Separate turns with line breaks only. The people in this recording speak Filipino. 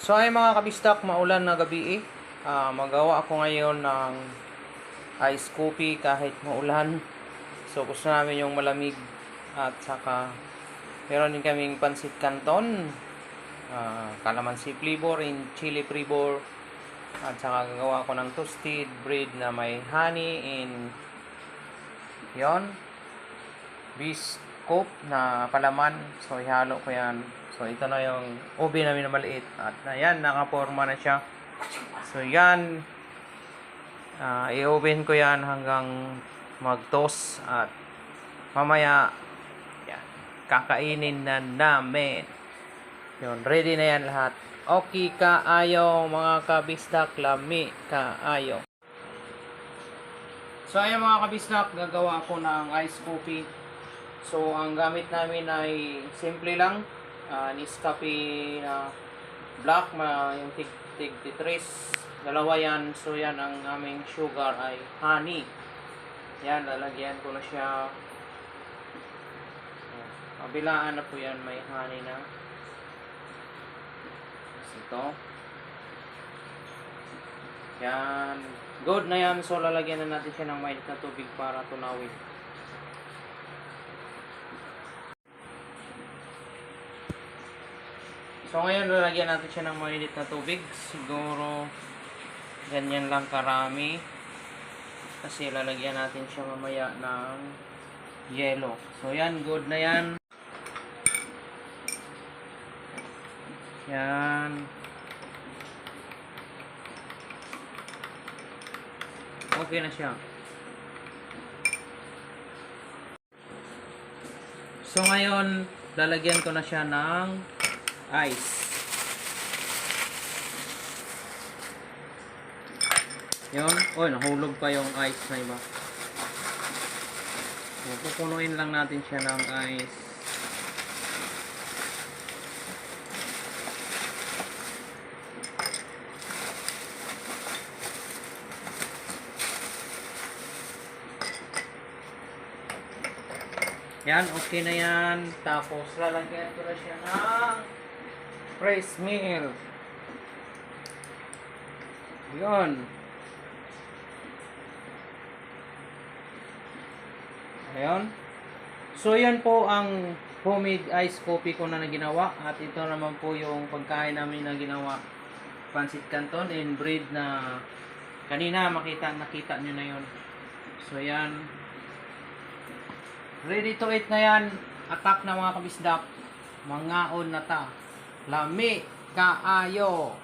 So ay mga kabistak, maulan na gabi magawa ako ngayon ng ice coffee kahit maulan. So gusto namin yung malamig at saka meron din kaming pansit canton, calamansi flavor in chili flavor, at saka gagawa ko ng toasted bread na may honey in yon biscuit na palaman. So ihalo ko yan. So ito na yung ube namin na maliit at ayan, nakaporma na siya. So yan, i-oven ko yan hanggang mag-toast at mamaya yan, kakainin na namin. Yun, ready na yan lahat. Okay kaayo mga kabisdak, lami kaayo. So ayan mga kabisdak, gagawa ko ng ice coffee. So ang gamit namin ay simple lang, Nescafe na black, yung tig titris, dalawa yan. So yan, ang aming sugar ay honey. Yan, lalagyan ko na siya. Kabilaan na po yan, may honey na. Ito. Yan. Good na yan. So lalagyan na natin siya ng mainit na tubig para tunawin. So ngayon lalagyan natin siya ng mainit na tubig. Siguro ganyan lang karami. Kasi lalagyan natin siya mamaya ng yelo. So yan, good na yan. Yan. Okay na siya. So ngayon, lalagyan ko na siya ng ice. Yun. Oy, nahulog pa yung ice na iba. So, pupunuin lang natin siya ng ice. Yan, okay na yan. Tapos, lalagyan ko na siya ng fresh milk. Yun. Ayan. So, yan po ang homemade ice coffee ko na ginawa. At ito naman po yung pagkain namin na ginawa. Pansit canton and bread na kanina nakita nyo na yun. So, yan. Ready to eat na yan. Attack na mga kabisdak. Mangaon na ta. Lami kaayo.